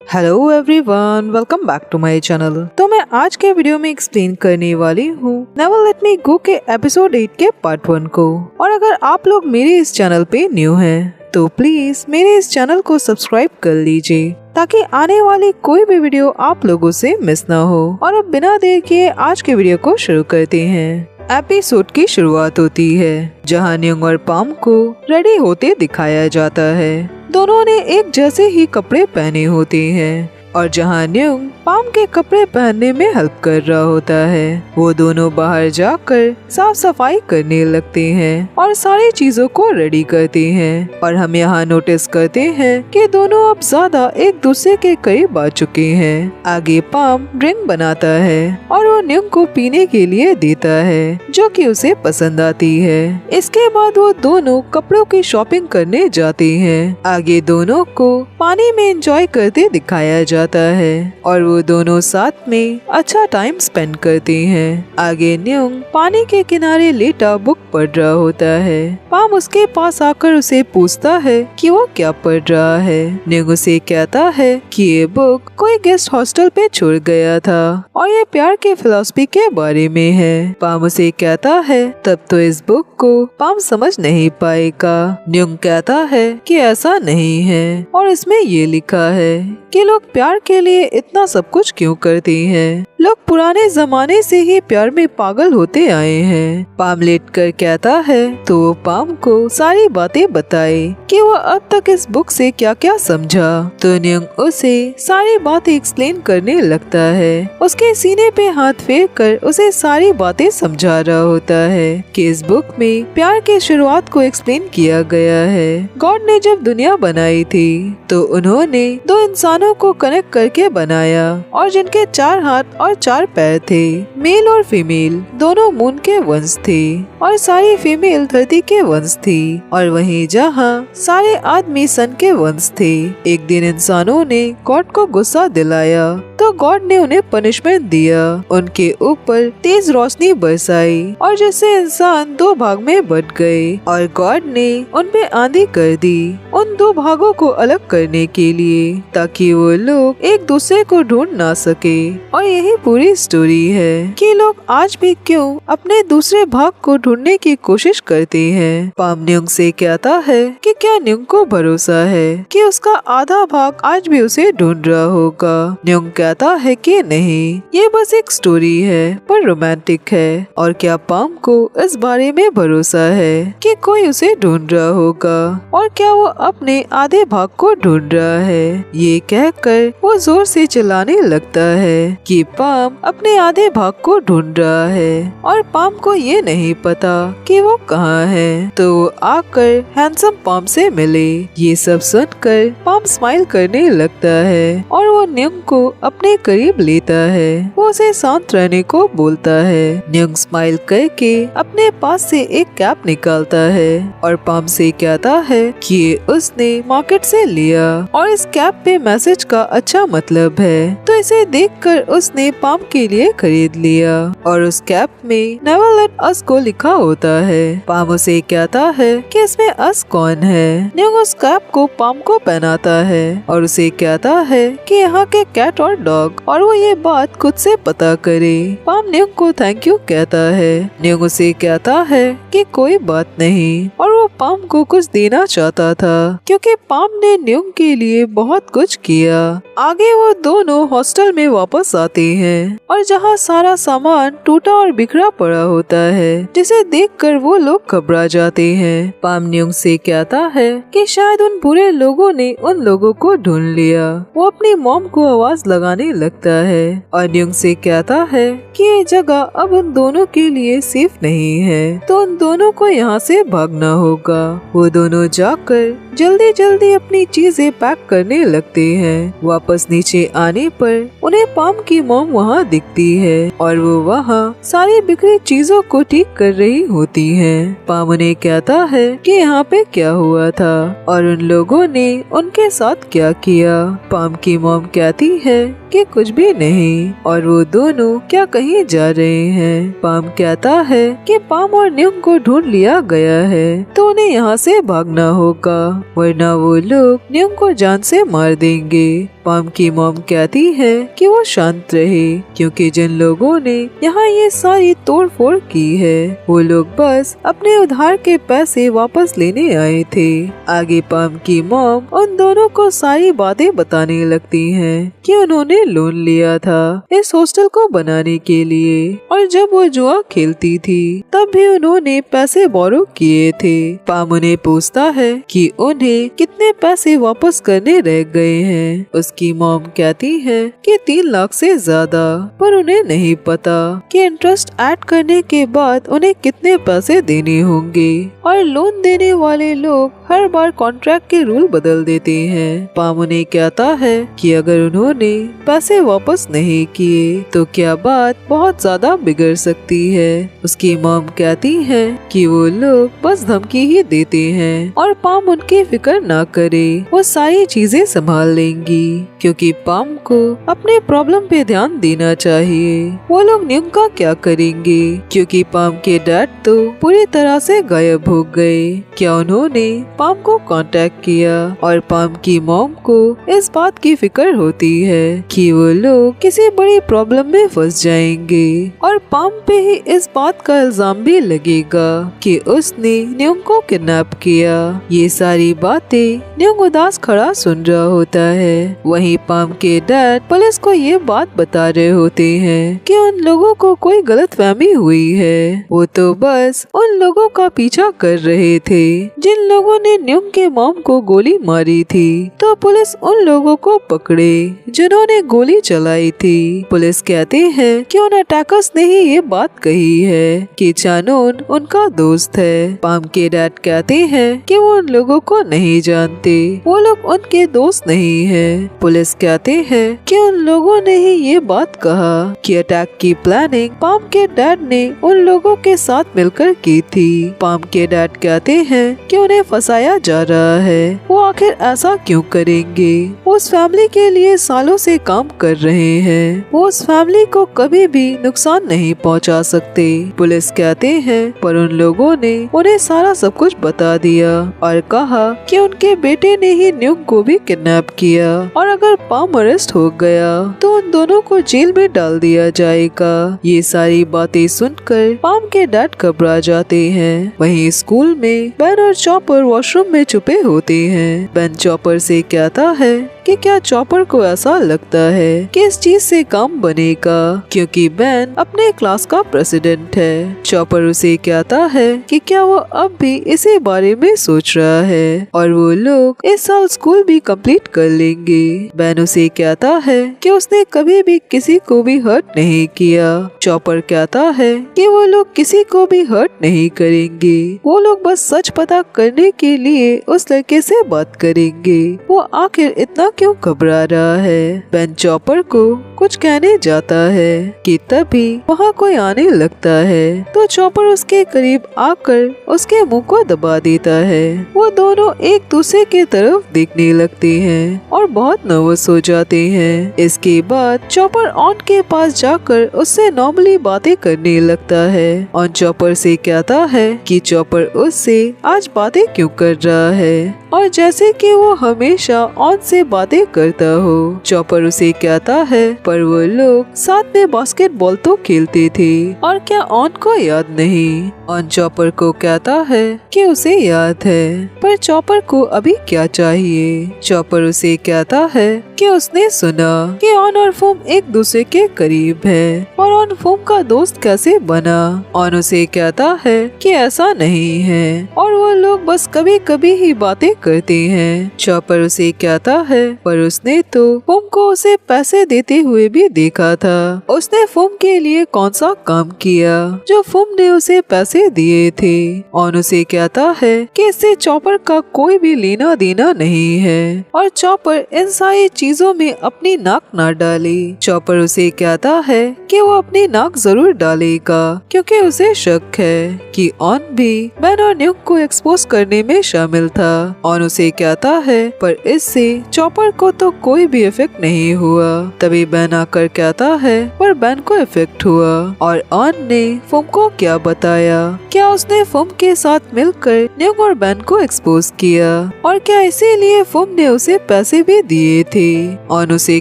Hello everyone, welcome back to my channel. तो मैं आज के वीडियो में एक्सप्लेन करने वाली हूँ नेवर लेट मी गो के एपिसोड 8 के पार्ट 1 को। और अगर आप लोग मेरे इस चैनल पे न्यू हैं तो प्लीज मेरे इस चैनल को सब्सक्राइब कर लीजिए ताकि आने वाली कोई भी वीडियो आप लोगों से मिस ना हो। और अब बिना देर किए आज के वीडियो को शुरू करते हैं। एपिसोड की शुरुआत होती है जहां न्यूंग और पाम को रेडी होते दिखाया जाता है। दोनों ने एक जैसे ही कपड़े पहने होते हैं और जहां न्यूंग पाम के कपड़े पहनने में हेल्प कर रहा होता है, वो दोनों बाहर जाकर साफ सफाई करने लगते हैं और सारी चीजों को रेडी करते हैं। और हम यहाँ नोटिस करते हैं कि दोनों अब ज्यादा एक दूसरे के करीब आ चुके हैं। आगे पाम ड्रिंक बनाता है और वो न्यूंग को पीने के लिए देता है जो कि उसे पसंद आती है। इसके बाद वो दोनों कपड़ों की शॉपिंग करने जाते हैं। आगे दोनों को पानी में एंजॉय करते दिखाया जाता है और वो दोनों साथ में अच्छा टाइम स्पेंड करते हैं। आगे न्यूंग पानी के किनारे लेटा बुक पढ़ रहा होता है। पाम उसके पास आकर उसे पूछता है कि वो क्या पढ़ रहा है। न्यूंग उसे कहता है कि ये बुक कोई गेस्ट हॉस्टल पे छोड़ गया था और ये प्यार के फिलॉसफी के बारे में है। पाम उसे कहता है तब तो इस बुक को पाम समझ नहीं पाएगा। न्यूंग कहता है कि ऐसा नहीं है और इसमें ये लिखा है कि लोग प्यार के लिए इतना सब कुछ क्यों करते हैं। लोग पुराने जमाने से ही प्यार में पागल होते आए हैं। पाम लेट कर कहता है तो वो पाम को सारी बातें बताए कि वो अब तक इस बुक से क्या क्या समझा। तो न्यूंग उसे सारी बातें एक्सप्लेन करने लगता है। उसके सीने पे हाथ फेर कर उसे सारी बातें समझा रहा होता है कि इस बुक में प्यार की शुरुआत को एक्सप्लेन किया गया है। गॉड ने जब दुनिया बनाई थी तो उन्होंने दो इंसानों को कनेक्ट करके बनाया और जिनके 4 हाथ और 4 पैर थे। मेल और फीमेल दोनों मून के वंश थे और सारी फीमेल धरती के वंश थी और वहीं जहाँ सारे आदमी सन के वंश थे। एक दिन इंसानों ने गॉड को गुस्सा दिलाया तो गॉड ने उन्हें पनिशमेंट दिया। उनके ऊपर तेज रोशनी बरसाई और जिससे इंसान 2 भाग में बट गए और गॉड ने उनपे आंधी कर दी उन 2 भागों को अलग करने के लिए ताकि वो लोग एक दूसरे को ढूंढ ना सके। और यही पूरी स्टोरी है कि लोग आज भी क्यों अपने दूसरे भाग को ढूंढने की कोशिश करते हैं। पाम न्यूंग से कहता है कि क्या न्यूंग को भरोसा है कि उसका आधा भाग आज भी उसे ढूंढ रहा होगा। न्यूंग कहता है कि नहीं, ये बस एक स्टोरी है पर रोमांटिक है। और क्या पाम को इस बारे में भरोसा है कि कोई उसे ढूंढ रहा होगा और क्या वो अपने आधे भाग को ढूंढ रहा है। ये कहकर वो जोर से चिल्लाने लगता है कि पाम अपने आधे भाग को ढूंढ रहा है और पाम को ये नहीं पता कि वो कहाँ है। तो वो आकर हैंडसम पाम से मिले। ये सब सुनकर पाम स्माइल करने लगता है और वो न्यूंग को अपने करीब लेता है। वो उसे शांत रहने को बोलता है। न्यूंग स्माइल करके अपने पास से एक कैप निकालता है और पाम से कहता है कि उसने मार्केट से लिया और इस कैप पे मैसेज का अच्छा मतलब है। तो इसे देखकर उसने पाम के लिए खरीद लिया और उस कैप में नेवर लेट अस को लिखा होता है। पाम उसे कहता है कि इसमें अस कौन है। न्यूंग उस कैप को पाम को पहनाता है और उसे कहता है कि यहाँ के कैट और डॉग और वो ये बात खुद से पता करे। पाम न्यूंग को थैंक यू कहता है। न्यूंग उसे कहता है कि कोई बात नहीं और वो पाम को कुछ देना चाहता था क्योंकि पाम ने न्यूंग के लिए बहुत कुछ किया। आगे वो दोनों हॉस्टल में वापस आते हैं और जहाँ सारा सामान टूटा और बिखरा पड़ा होता है जिसे देखकर वो लोग घबरा जाते हैं। पाम न्यूंग से कहता है कि शायद उन बुरे लोगों ने उन लोगों को ढूंढ लिया। वो अपनी मॉम को आवाज लगाने लगता है और न्यूंग से कहता है कि ये जगह अब उन दोनों के लिए सेफ नहीं है तो उन दोनों को यहाँ से भागना होगा। वो दोनों जाकर जल्दी जल्दी अपनी चीजें पैक करने लगते हैं। वापस नीचे आने पर उन्हें पाम की मॉम वहाँ दिखती है और वो वहाँ सारी बिखरी चीजों को ठीक कर रही होती है। पाम उन्हें कहता है कि यहाँ पे क्या हुआ था और उन लोगों ने उनके साथ क्या किया। पाम की मॉम कहती है कि कुछ भी नहीं और वो दोनों क्या कहीं जा रहे हैं। पाम कहता है कि पाम और न्यूंग को ढूंढ लिया गया है तो उन्हें यहाँ से भागना होगा वरना वो लोग न्यूंग को जान से मार देंगे। पाम की मॉम कहती है कि वो शांत रहे क्योंकि जिन लोगों ने यहाँ ये सारी तोड़फोड़ की है वो लोग बस अपने उधार के पैसे वापस लेने आए थे। आगे पाम की मॉम उन दोनों को सारी बातें बताने लगती हैं कि उन्होंने लोन लिया था इस हॉस्टल को बनाने के लिए और जब वो जुआ खेलती थी तब भी उन्होंने पैसे बोरो किए थे। पाम उन्हें पूछता है कि उन्हें कितने पैसे वापस करने रह गए हैं। उसकी मॉम कहती है कि 3 लाख से ज्यादा, पर उन्हें नहीं पता कि इंटरेस्ट ऐड करने के बाद उन्हें कितने पैसे देने होंगे और लोन देने वाले लोग हर बार कॉन्ट्रैक्ट के रूल बदल देते हैं। पाम उन्हें कहता है कि अगर उन्होंने पैसे वापस नहीं किए तो क्या बात बहुत ज्यादा बिगड़ सकती है। उसकी मॉम कहती है कि वो लोग बस धमकी ही देते हैं और पाम उनकी फिक्र ना करे, वो सारी चीजें संभाल लेंगी क्योंकि पाम को अपने प्रॉब्लम पे ध्यान देना चाहिए। वो लोग न्यूंग का क्या करेंगे क्योंकि पाम के डैड तो पूरी तरह से गायब हो गए। क्या उन्होंने पाम को कांटेक्ट किया और पाम की मॉम को इस बात की फिक्र होती है कि वो लोग किसी बड़ी प्रॉब्लम में फंस जाएंगे और पाम पे ही इस बात का इल्जाम भी लगेगा कि उसने न्यूंग को किडनैप किया। ये सारी बातें न्यूंग उदास खड़ा सुन रहा होता है। वहीं पाम के डैड पुलिस को ये बात बता रहे होते हैं कि उन लोगों को कोई गलतफहमी हुई है, वो तो बस उन लोगों का पीछा कर रहे थे जिन लोगों ने न्यूंग के मॉम को गोली मारी थी। तो पुलिस उन लोगों को पकड़े जिन्होंने गोली चलाई थी। पुलिस कहते हैं कि उन अटैकर्स ने ही ये बात कही है कि चानून उनका दोस्त है। पाम के डैड कहते हैं कि वो उन लोगों को नहीं जानते, वो लोग उनके दोस्त नहीं हैं। पुलिस कहते हैं कि उन लोगों ने ही ये बात कहा कि अटैक की प्लानिंग पाम के डैड ने उन लोगों के साथ मिलकर की थी। पाम के डैड कहते हैं कि उन्हें फंसाया जा रहा है, वो आखिर ऐसा क्यों करेंगे। वो उस फैमिली के लिए सालों से काम कर रहे हैं, वो उस फैमिली को कभी भी नुकसान नहीं पहुंचा सकते। पुलिस कहते हैं पर उन लोगों ने उन्हें सारा सब कुछ बता दिया और कहा कि उनके बेटे ने ही न्यूंग को भी किडनैप किया और अगर पाम अरेस्ट हो गया तो उन दोनों को जेल में डाल दिया जाएगा। ये सारी बातें सुनकर पाम के डैड घबरा जाते हैं। वहीं स्कूल में बेन और चॉपर वॉशरूम में छुपे होते हैं। बेन चॉपर से कहता है कि क्या चॉपर को ऐसा लगता है कि इस चीज से काम बनेगा क्योंकि बेन अपने क्लास का प्रेसिडेंट है। चॉपर उसे कहता है कि क्या वो अब भी इसी बारे में सोच रहा है और वो लोग इस साल स्कूल भी कंप्लीट कर लेंगे। बेन उसे कहता है कि उसने कभी भी किसी को भी हर्ट नहीं किया। चॉपर कहता है कि वो लोग किसी को भी हर्ट नहीं करेंगे, वो लोग बस सच पता करने के लिए उस लड़के से बात करेंगे, वो आखिर इतना क्यों घबरा रहा है। बेन चॉपर को कुछ कहने जाता है कि तभी वहाँ कोई आने लगता है तो चॉपर उसके करीब आकर उसके मुंह को दबा देता है। वो दोनों एक दूसरे के तरफ देखने लगते हैं और बहुत नर्वस हो जाते हैं। इसके बाद चॉपर ऑन के पास जाकर उससे नॉर्मली बातें करने लगता है। ऑन चॉपर से कहता है कि चॉपर उससे आज बातें क्यों कर रहा है और जैसे कि वो हमेशा ऑन से बातें करता हो। चॉपर उसे कहता है पर वो लोग साथ में बास्केटबॉल तो खेलते थे और क्या ऑन को याद नहीं। ऑन चॉपर को कहता है कि उसे याद है पर चॉपर को अभी क्या चाहिए। चॉपर उसे कहता है कि उसने सुना कि ऑन और फोम एक दूसरे के करीब है और ऑन फोम का दोस्त कैसे बना। ऑन उसे कहता है कि ऐसा नहीं है और वो लोग बस कभी कभी ही बातें करते हैं। चॉपर उसे कहता है पर उसने तो फोम को उसे पैसे देते हुए भी देखा था। उसने फोम के लिए कौन सा काम किया जो फोम ने उसे पैसे दिए थे। ऑन उसे कहता है कि इससे चॉपर का कोई भी लेना देना नहीं है और चॉपर इन सारी चीजों में अपनी नाक ना डाले। चॉपर उसे कहता है कि वो अपनी नाक जरूर डालेगा क्योंकि उसे शक है कि ऑन भी बेन और न्यूंग को एक्सपोज करने में शामिल था। ऑन उसे कहता है पर इससे चॉपर को तो कोई भी इफेक्ट नहीं हुआ। तभी बेन मना कर कहता है पर बैन को इफेक्ट हुआ और ऑन ने फुम को क्या बताया। क्या उसने फुम के साथ मिलकर न्यूंग और बैन को एक्सपोज किया और क्या इसीलिए फुम ने उसे पैसे भी दिए थे। ऑन उसे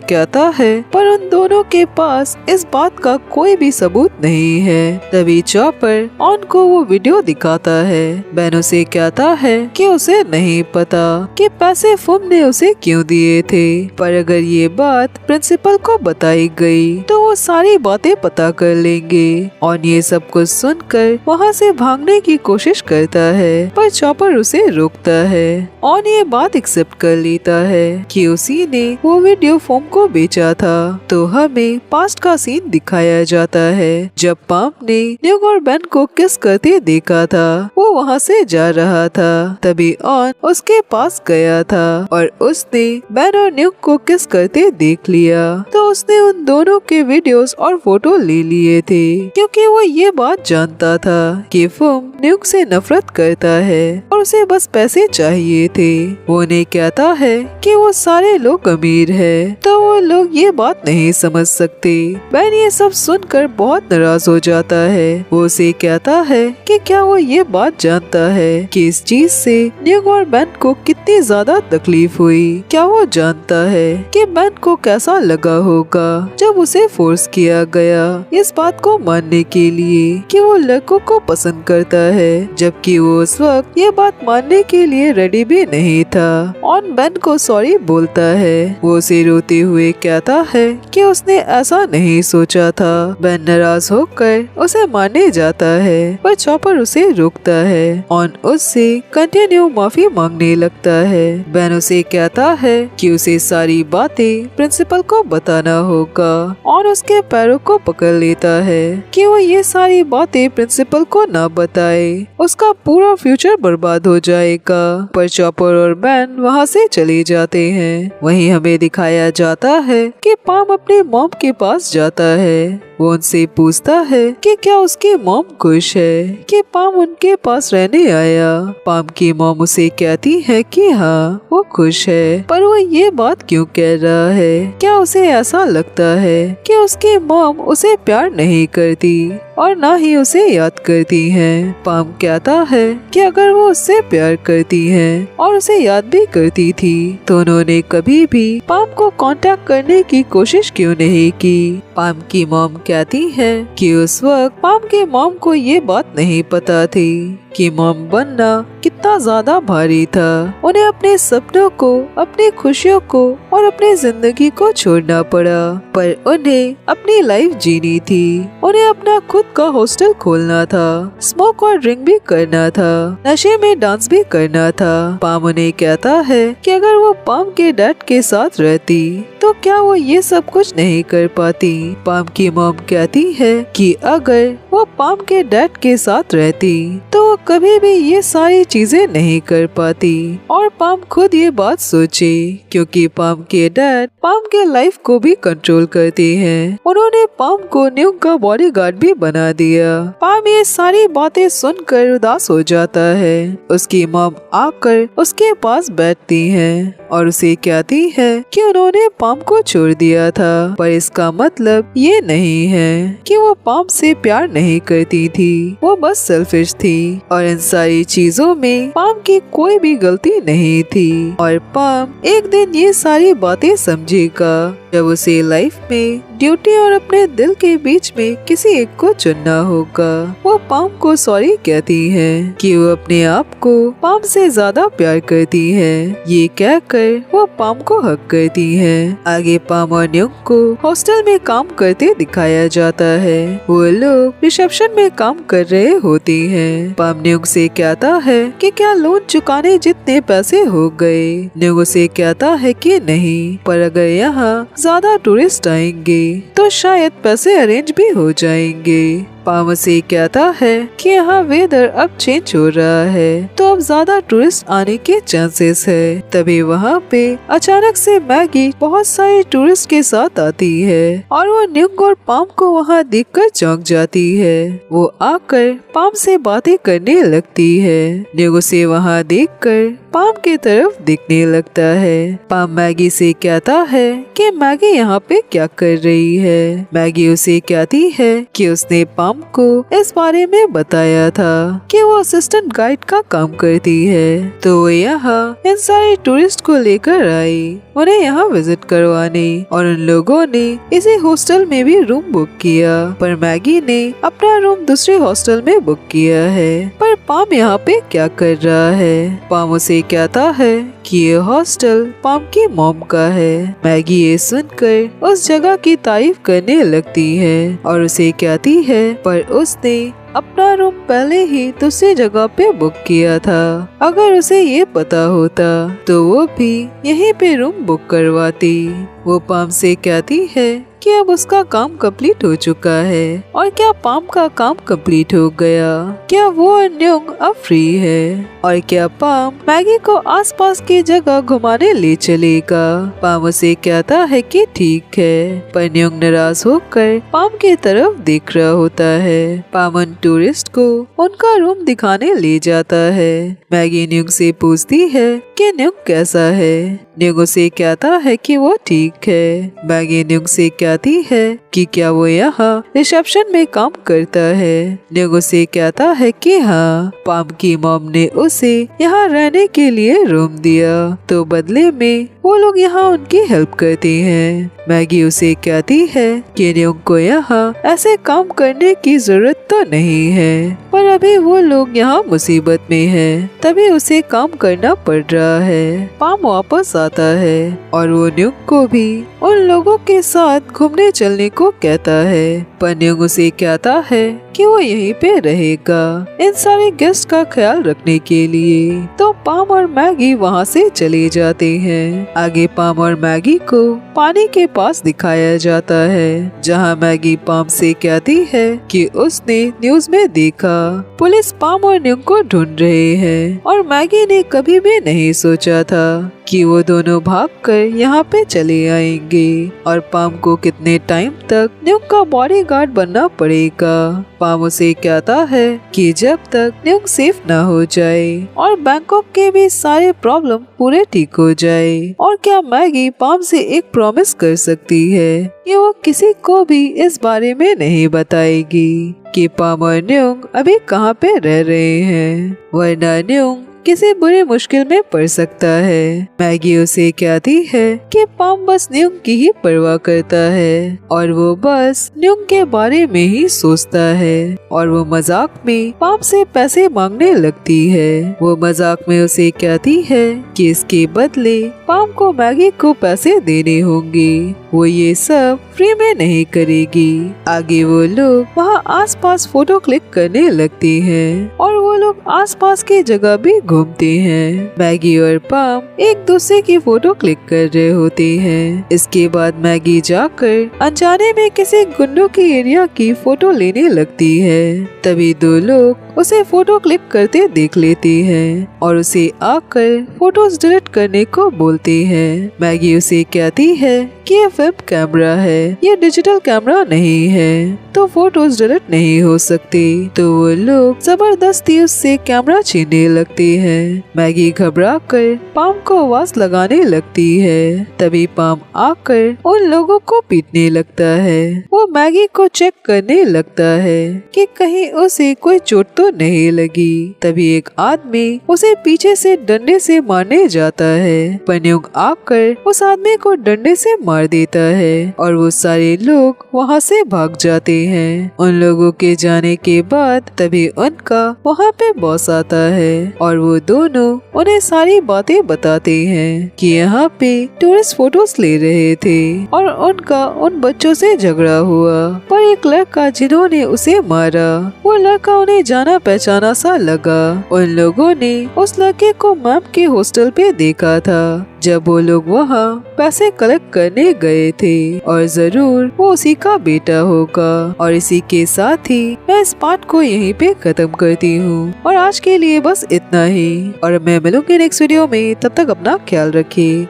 कहता है पर उन दोनों के पास इस बात का कोई भी सबूत नहीं है। तभी चॉपर ऑन को वो वीडियो दिखाता है। बैन उसे कहता है कि उसे नहीं पता कि पैसे फुम ने उसे क्यों दिए थे, पर अगर ये बात प्रिंसिपल को बताई गई तो वो सारी बातें पता कर लेंगे। ऑन ये सब कुछ सुनकर वहाँ से भागने की कोशिश करता है पर चॉपर उसे रोकता है। ऑन ये बात एक्सेप्ट कर लेता है कि उसी ने वो वीडियो फुम को बेचा था। तो हमें पास्ट का सीन दिखाया जाता है जब पाम ने न्यूंग और बैन को किस करते देखा था। वो वहाँ से जा रहा था तभी ऑन उसके पास गया था और उसने बैन और न्यूंग को किस करते देख लिया। तो उसने उन दोनों के वीडियोस और फोटो ले लिए थे क्योंकि वो ये बात जानता था कि फुम न्यूंग से नफरत करता है और उसे बस पैसे चाहिए थे। वो उन्हें कहता है कि वो सारे लोग अमीर है तो वो लोग ये बात नहीं समझ सकते। बैन ये सब सुनकर बहुत नाराज हो जाता है। वो उसे कहता है कि क्या वो ये बात जानता है कि इस चीज से न्यूंग और बैन को कितनी ज्यादा तकलीफ हुई। क्या वो जानता है कि बैन को कैसा लगा होगा जब उसे फोर्स किया गया इस बात को मानने के लिए कि वो लड़कों को पसंद करता है, जबकि वो उस वक्त ये बात मानने के लिए रेडी भी नहीं था। ऑन बैन को सॉरी बोलता है। वो उसे रोते हुए कहता है कि उसने ऐसा नहीं सोचा था। बैन नाराज होकर उसे मारने जाता है पर चॉपर उसे रोकता है। ऑन उससे कंटिन्यू माफी मांगने लगता है। बैन उसे कहता है कि उसे सारी बातें प्रिंसिपल को बताना होगा और उसके पैरों को पकड़ लेता है कि वो ये सारी बातें प्रिंसिपल को ना बताए, उसका पूरा फ्यूचर बर्बाद हो जाएगा। पर चॉपर और बैन वहाँ से चले जाते हैं। वहीं हमें दिखाया जाता है कि पाम अपने मॉम के पास जाता है। वो उनसे पूछता है कि क्या उसकी मॉम खुश है कि पाम उनके पास रहने आया। पाम की मॉम उसे कहती है कि हाँ वो खुश है, पर वो ये बात क्यों कह रहा है? क्या उसे ऐसा लगता है कि उसकी मॉम उसे प्यार नहीं करती और ना ही उसे याद करती है? पाम कहता है कि अगर वो उससे प्यार करती है और उसे याद भी करती थी तो उन्होंने कभी भी पाम को कांटेक्ट करने की कोशिश क्यों नहीं की। पाम की मॉम कहती है कि उस वक्त पाम के मॉम को ये बात नहीं पता थी कि मॉम बनना कितना ज्यादा भारी था। उन्हें अपने सपनों को, अपनी खुशियों को और अपनी जिंदगी को छोड़ना पड़ा, पर उन्हें अपनी लाइफ जीनी थी। उन्हें अपना खुद का हॉस्टल खोलना था, स्मोक और ड्रिंक भी करना था, नशे में डांस भी करना था। पाम उन्हें कहता है कि अगर वो पाम के डैड के साथ रहती तो क्या वो ये सब कुछ नहीं कर पाती। पाम की मॉम कहती है कि अगर वो पाम के डैड के साथ रहती तो वो कभी भी ये सारी चीजें नहीं कर पाती। और पाम खुद ये बात सोचे क्योंकि पाम के डैड पाम के लाइफ को भी कंट्रोल करते हैं। उन्होंने पाम को न्यूंग का बॉडीगार्ड भी बना दिया। पाम ये सारी बातें सुनकर उदास हो जाता है। उसकी मॉम आकर उसके पास बैठती है और उसे कहती है कि उन्होंने पाम को छोड़ दिया था, पर इसका मतलब ये नहीं है कि वो पाम से प्यार नहीं करती थी। वो बस सेल्फिश थी और इन सारी चीजों में पाम की कोई भी गलती नहीं थी। और पाम एक दिन ये सारी बातें समझेगा जब उसे लाइफ में ड्यूटी और अपने दिल के बीच में किसी एक को चुनना होगा। वो पाम को सॉरी कहती है कि वो अपने आप को पाम से ज्यादा प्यार करती है। ये कहकर वो पाम को हक करती है। आगे पाम और न्यूंग को हॉस्टल में काम करते दिखाया जाता है। वो लोग रिसेप्शन में काम कर रहे होते हैं। पाम न्यूंग से कहता है कि क्या लोन चुकाने जितने पैसे हो गए। न्यूंग उसे कहता है कि नहीं, पर अगर यहाँ ज्यादा टूरिस्ट आएंगे तो शायद पैसे अरेंज भी हो जाएंगे। पाम उसे कहता है कि यहाँ वेदर अब चेंज हो रहा है तो अब ज्यादा टूरिस्ट आने के चांसेस है। तभी वहाँ पे अचानक से मैगी बहुत सारे टूरिस्ट के साथ आती है और वो न्यूंग और पाम को वहाँ देखकर चौंक जाती है। वो आकर पाम से बातें करने लगती है। न्यूंग उसे वहाँ देखकर पाम की तरफ दिखने लगता है। पाम मैगी से कहता है कि मैगी यहाँ पे क्या कर रही है। मैगी उसे कहती है कि उसने पाम को इस बारे में बताया था कि वो असिस्टेंट गाइड का काम करती है, तो वो यहाँ इन सारे टूरिस्ट को लेकर आई उन्हें यहाँ विजिट करवाने, और उन लोगों ने इसी हॉस्टल में भी रूम बुक किया। पर मैगी ने अपना रूम दूसरे हॉस्टल में बुक किया है। पर पाम यहाँ पे क्या कर रहा है। पाम उसे कहता है कि ये हॉस्टल पाम की मॉम का है। मैगी ये सुनकर उस जगह की तारीफ करने लगती है और उसे कहती है पर उसने अपना रूम पहले ही दूसरी जगह पे बुक किया था। अगर उसे ये पता होता तो वो भी यहीं पे रूम बुक करवाती। वो पाम से कहती है कि अब उसका काम कंप्लीट हो चुका है। और क्या पाम का काम कंप्लीट हो गया? क्या वो और न्यूंग अब फ्री है? और क्या पाम मैगी को आसपास की जगह घुमाने ले चलेगा? पाम उसे कहता है कि ठीक है, पर न्यूंग नाराज होकर पाम की तरफ देख रहा होता है। पाम उन टूरिस्ट को उनका रूम दिखाने ले जाता है। मैगी न्यूंग से पूछती है कि न्यूंग कैसा है। न्यूंग उसे कहता है कि वो ठीक है। मैगी न्यूंग से कहती है कि क्या वो यहाँ रिसेप्शन में काम करता है। न्यूंग उसे कहता है कि हाँ, पाम की मॉम ने उसे यहाँ रहने के लिए रूम दिया, तो बदले में वो लोग यहाँ उनकी हेल्प करते हैं। मैगी उसे कहती है कि न्यूंग को यहाँ ऐसे काम करने की जरूरत तो नहीं है, पर अभी वो लोग यहाँ मुसीबत में हैं, तभी उसे काम करना पड़ रहा है। पाम वापस आता है और वो न्यूंग को भी उन लोगों के साथ घूमने चलने को कहता है, पर न्यूंग उसे कहता है कि वो यहीं पे रहेगा इन सारे गेस्ट का ख्याल रखने के लिए। तो पाम और मैगी वहाँ से चले जाते हैं। आगे पाम और मैगी को पानी के पास दिखाया जाता है, जहाँ मैगी पाम से कहती है कि उसने न्यूज में देखा पुलिस पाम और न्यूंग को ढूंढ रहे हैं, और मैगी ने कभी भी नहीं सोचा था कि वो दोनों भागकर यहाँ पे चले आएंगे। और पाम को कितने टाइम तक न्यूंग का बॉडीगार्ड बनना पड़ेगा। पाम उसे कहता है कि जब तक न्यूंग सेफ ना हो जाए और बैंकॉक के भी सारे प्रॉब्लम पूरे ठीक हो जाए। और क्या मैगी पाम से एक प्रॉमिस कर सकती है कि वो किसी को भी इस बारे में नहीं बताएगी कि पाम और न्यूंग अभी कहाँ पे रह रहे हैं, वरना न्यूंग किसी बुरी मुश्किल में पड़ सकता है। मैगी उसे कहती है कि पाम बस न्यूंग की ही परवाह करता है और वो बस न्यूंग के बारे में ही सोचता है। और वो मजाक में पाम से पैसे मांगने लगती है। वो मजाक में उसे कहती है कि इसके बदले पाम को मैगी को पैसे देने होंगे, वो ये सब फ्री में नहीं करेगी। आगे वो लोग वहाँ आसपास फोटो क्लिक करने लगते हैं और वो लोग आसपास की जगह भी घूमते हैं। मैगी और पाम एक दूसरे की फोटो क्लिक कर रहे होते हैं। इसके बाद मैगी जाकर अनजाने में किसी गुंडों की एरिया की फोटो लेने लगती है। तभी दो लोग उसे फोटो क्लिक करते देख लेते हैं और उसे आकर फोटोज डिलीट करने को बोलते हैं। मैगी उसे कहती है कि ये फिल्म कैमरा है, ये डिजिटल कैमरा नहीं है, तो फोटोज डिलीट नहीं हो सकते। तो वो लोग जबरदस्ती उससे कैमरा छीनने लगते हैं। मैगी घबरा कर पाम को आवाज लगाने लगती है। तभी पाम आकर उन लोगों को पीटने लगता है। वो मैगी को चेक करने लगता है कि कहीं उसे कोई चोट तो नहीं लगी। तभी एक आदमी उसे पीछे से डंडे से मारने जाता है, पर न्यूंग आकर उस आदमी को डंडे से मार देता है और वो सारे लोग वहाँ से भाग जाते हैं। उन लोगों के जाने के बाद तभी उनका वहाँ पे बॉस आता है और वो दोनों उन्हें सारी बातें बताते हैं कि यहाँ पे टूरिस्ट फोटोज ले रहे थे और उनका उन बच्चों से झगड़ा हुआ, पर एक लड़का जिन्होंने उसे मारा वो लड़का उन्हें जाना जाना पहचाना सा लगा। उन लोगों ने उस लड़के को मैम के हॉस्टल पे देखा था जब वो लोग वहाँ पैसे कलेक्ट करने गए थे, और जरूर वो उसी का बेटा होगा। और इसी के साथ ही मैं इस पार्ट को यहीं पे खत्म करती हूँ, और आज के लिए बस इतना ही, और मैं मिलूंगी नेक्स्ट वीडियो में। तब तक अपना ख्याल रखिए।